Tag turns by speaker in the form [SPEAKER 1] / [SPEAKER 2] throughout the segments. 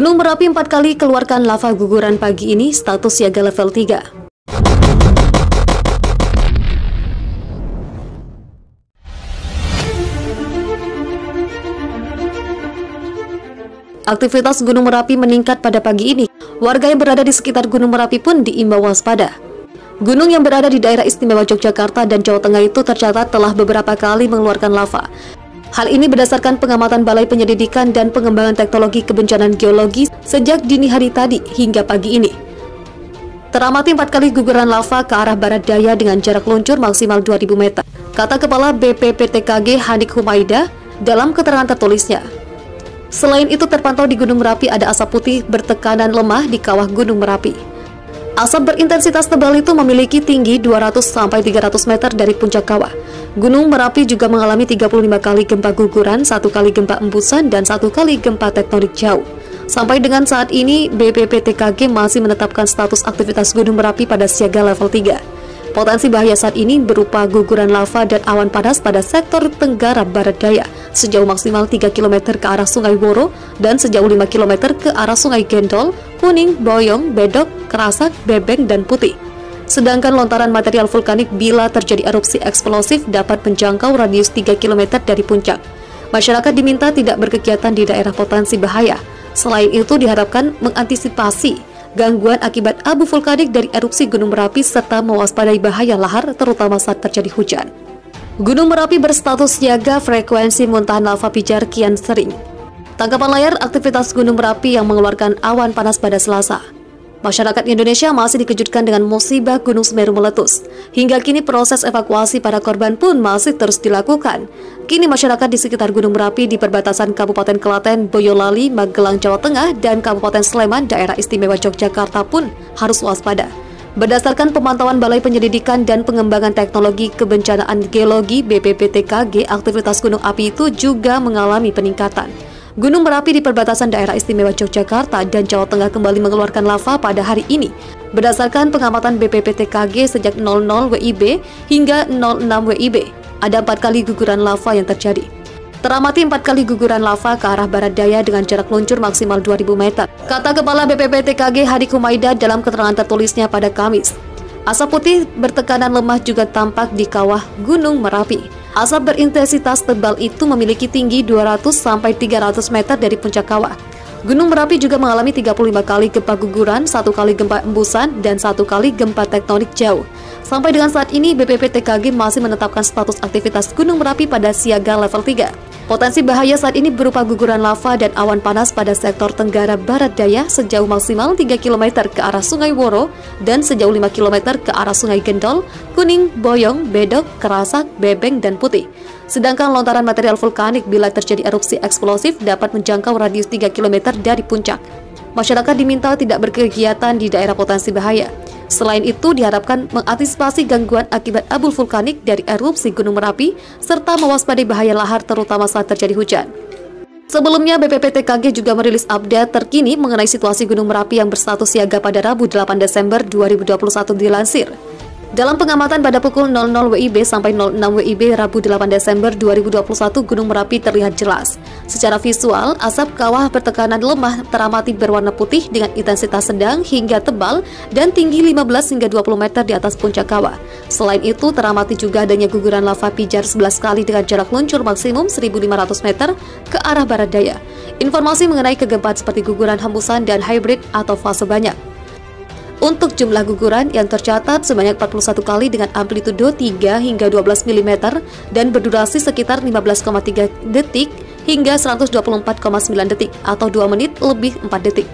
[SPEAKER 1] Gunung Merapi 4 kali keluarkan lava guguran pagi ini, status siaga level 3. Aktivitas Gunung Merapi meningkat pada pagi ini. Warga yang berada di sekitar Gunung Merapi pun diimbau waspada. Gunung yang berada di daerah istimewa Yogyakarta dan Jawa Tengah itu tercatat telah beberapa kali mengeluarkan lava. Hal ini berdasarkan pengamatan Balai Penyelidikan dan Pengembangan Teknologi Kebencanaan Geologi sejak dini hari tadi hingga pagi ini. Teramati 4 kali guguran lava ke arah barat daya dengan jarak luncur maksimal 2000 meter, kata Kepala BPPTKG Hanik Humaida dalam keterangan tertulisnya. Selain itu terpantau di Gunung Merapi ada asap putih bertekanan lemah di kawah Gunung Merapi. Asap berintensitas tebal itu memiliki tinggi 200-300 meter dari puncak kawah. Gunung Merapi juga mengalami 35 kali gempa guguran, 1 kali gempa embusan, dan 1 kali gempa tektonik jauh. Sampai dengan saat ini, BPPTKG masih menetapkan status aktivitas Gunung Merapi pada siaga level 3. Potensi bahaya saat ini berupa guguran lava dan awan panas pada sektor Tenggara Barat Daya sejauh maksimal 3 km ke arah Sungai Woro dan sejauh 5 km ke arah Sungai Gendol, Kuning, Boyong, Bedok, Kerasak, Bebeng, dan Putih. Sedangkan lontaran material vulkanik bila terjadi erupsi eksplosif dapat menjangkau radius 3 km dari puncak. Masyarakat diminta tidak berkegiatan di daerah potensi bahaya. Selain itu diharapkan mengantisipasi gangguan akibat abu vulkanik dari erupsi Gunung Merapi serta mewaspadai bahaya lahar terutama saat terjadi hujan. Gunung Merapi berstatus siaga, frekuensi muntahan lava pijar kian sering. Tangkapan layar aktivitas Gunung Merapi yang mengeluarkan awan panas pada Selasa. Masyarakat Indonesia masih dikejutkan dengan musibah Gunung Semeru meletus. Hingga kini proses evakuasi para korban pun masih terus dilakukan. Kini masyarakat di sekitar Gunung Merapi di perbatasan Kabupaten Klaten, Boyolali, Magelang, Jawa Tengah, dan Kabupaten Sleman, daerah istimewa Yogyakarta pun harus waspada. Berdasarkan pemantauan Balai Penyelidikan dan Pengembangan Teknologi Kebencanaan Geologi BPPTKG, aktivitas gunung api itu juga mengalami peningkatan. Gunung Merapi di perbatasan daerah istimewa Yogyakarta dan Jawa Tengah kembali mengeluarkan lava pada hari ini. Berdasarkan pengamatan BPPTKG sejak 00 WIB hingga 06 WIB, ada 4 kali guguran lava yang terjadi. Teramati 4 kali guguran lava ke arah barat daya dengan jarak luncur maksimal 2000 meter, kata Kepala BPPTKG Hanik Humaida dalam keterangan tertulisnya pada Kamis. Asap putih bertekanan lemah juga tampak di kawah Gunung Merapi. Asap berintensitas tebal itu memiliki tinggi 200-300 meter dari puncak kawah. Gunung Merapi juga mengalami 35 kali gempa guguran, 1 kali gempa embusan, dan 1 kali gempa tektonik jauh. Sampai dengan saat ini, BPPTKG masih menetapkan status aktivitas Gunung Merapi pada siaga level 3. Potensi bahaya saat ini berupa guguran lava dan awan panas pada sektor Tenggara Barat Daya sejauh maksimal 3 km ke arah Sungai Woro dan sejauh 5 km ke arah Sungai Gendol, Kuning, Boyong, Bedok, Kerasak, Bebeng, dan Putih. Sedangkan lontaran material vulkanik bila terjadi erupsi eksplosif dapat menjangkau radius 3 km dari puncak. Masyarakat diminta tidak berkegiatan di daerah potensi bahaya. Selain itu, diharapkan mengantisipasi gangguan akibat abu vulkanik dari erupsi Gunung Merapi serta mewaspadai bahaya lahar terutama saat terjadi hujan. Sebelumnya, BPPTKG juga merilis update terkini mengenai situasi Gunung Merapi yang berstatus siaga pada Rabu 8 Desember 2021 dilansir. Dalam pengamatan pada pukul 00 WIB sampai 06 WIB Rabu 8 Desember 2021, Gunung Merapi terlihat jelas. Secara visual, asap kawah bertekanan lemah teramati berwarna putih dengan intensitas sedang hingga tebal dan tinggi 15 hingga 20 meter di atas puncak kawah. Selain itu, teramati juga adanya guguran lava pijar 11 kali dengan jarak luncur maksimum 1.500 meter ke arah barat daya. Informasi mengenai kegempaan seperti guguran hembusan dan hybrid atau fase banyak. Untuk jumlah guguran yang tercatat sebanyak 41 kali dengan amplitudo 3 hingga 12 mm dan berdurasi sekitar 15,3 detik hingga 124,9 detik atau 2 menit lebih 4 detik.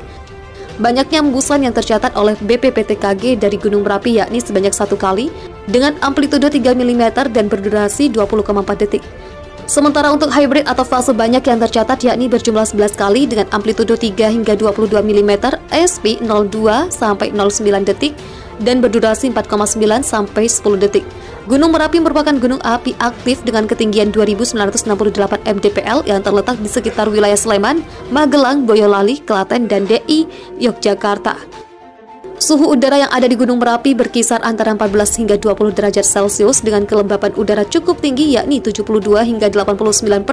[SPEAKER 1] Banyaknya hembusan yang tercatat oleh BPPTKG dari Gunung Merapi yakni sebanyak 1 kali dengan amplitudo 3 mm dan berdurasi 20,4 detik. Sementara untuk hybrid atau fase banyak yang tercatat yakni berjumlah 11 kali dengan amplitudo 3 hingga 22 mm, SP 02 sampai 09 detik dan berdurasi 4,9 sampai 10 detik. Gunung Merapi merupakan gunung api aktif dengan ketinggian 2.968 mdpl yang terletak di sekitar wilayah Sleman, Magelang, Boyolali, Klaten, dan DI Yogyakarta. Suhu udara yang ada di Gunung Merapi berkisar antara 14 hingga 20 derajat Celcius dengan kelembapan udara cukup tinggi yakni 72 hingga 89%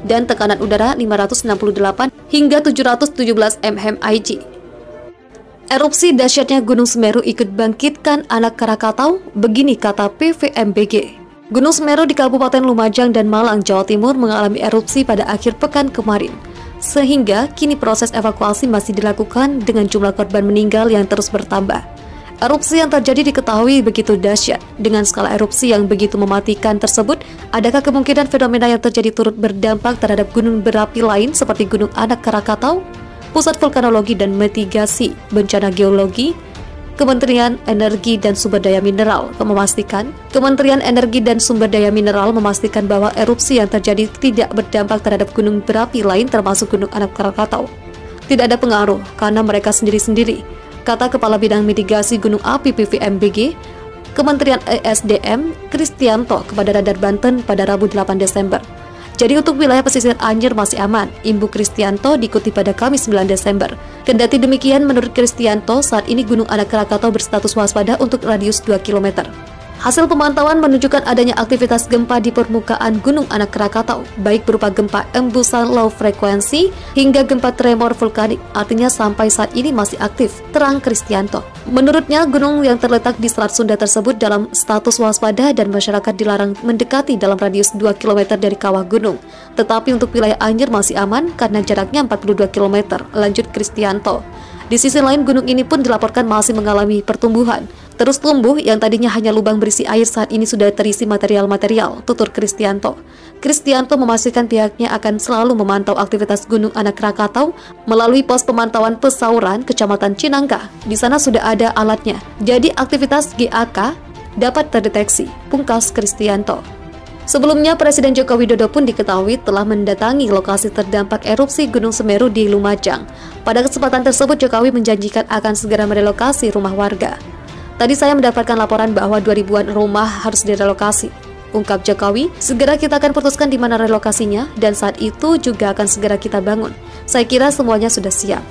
[SPEAKER 1] dan tekanan udara 568 hingga 717 mmHg. Erupsi dahsyatnya Gunung Semeru ikut bangkitkan anak Krakatau, begini kata PVMBG. Gunung Semeru di Kabupaten Lumajang dan Malang, Jawa Timur mengalami erupsi pada akhir pekan kemarin. Sehingga kini proses evakuasi masih dilakukan dengan jumlah korban meninggal yang terus bertambah. Erupsi yang terjadi diketahui begitu dahsyat. Dengan skala erupsi yang begitu mematikan tersebut, adakah kemungkinan fenomena yang terjadi turut berdampak terhadap gunung berapi lain seperti Gunung Anak Krakatau? Pusat Vulkanologi dan Mitigasi Bencana Geologi, Kementerian Energi dan Sumber Daya Mineral memastikan bahwa erupsi yang terjadi tidak berdampak terhadap gunung berapi lain termasuk Gunung Anak Krakatau. Tidak ada pengaruh karena mereka sendiri-sendiri, kata Kepala Bidang Mitigasi Gunung Api PVMBG, Kementerian ESDM, Kristianto kepada Radar Banten pada Rabu 8 Desember. Jadi untuk wilayah pesisir Anyer masih aman, imbu Kristianto dikutip pada Kamis 9 Desember. Kendati demikian, menurut Kristianto, saat ini Gunung Anak Krakatau berstatus waspada untuk radius 2 km. Hasil pemantauan menunjukkan adanya aktivitas gempa di permukaan Gunung Anak Krakatau, baik berupa gempa embusan low frekuensi hingga gempa tremor vulkanik, artinya sampai saat ini masih aktif, terang Kristianto. Menurutnya, gunung yang terletak di Selat Sunda tersebut dalam status waspada dan masyarakat dilarang mendekati dalam radius 2 km dari kawah gunung. Tetapi untuk wilayah Anyer masih aman karena jaraknya 42 km, lanjut Kristianto. Di sisi lain, gunung ini pun dilaporkan masih mengalami pertumbuhan. Terus tumbuh yang tadinya hanya lubang berisi air saat ini sudah terisi material-material, tutur Kristianto. Kristianto memastikan pihaknya akan selalu memantau aktivitas Gunung Anak Krakatau melalui pos pemantauan Pesauran, Kecamatan Cinangka. Di sana sudah ada alatnya, jadi aktivitas GAK dapat terdeteksi, pungkas Kristianto. Sebelumnya, Presiden Joko Widodo pun diketahui telah mendatangi lokasi terdampak erupsi Gunung Semeru di Lumajang. Pada kesempatan tersebut, Jokowi menjanjikan akan segera merelokasi rumah warga. Tadi saya mendapatkan laporan bahwa 2000-an rumah harus direlokasi. Ungkap Jokowi, segera kita akan putuskan di mana relokasinya dan saat itu juga akan segera kita bangun. Saya kira semuanya sudah siap.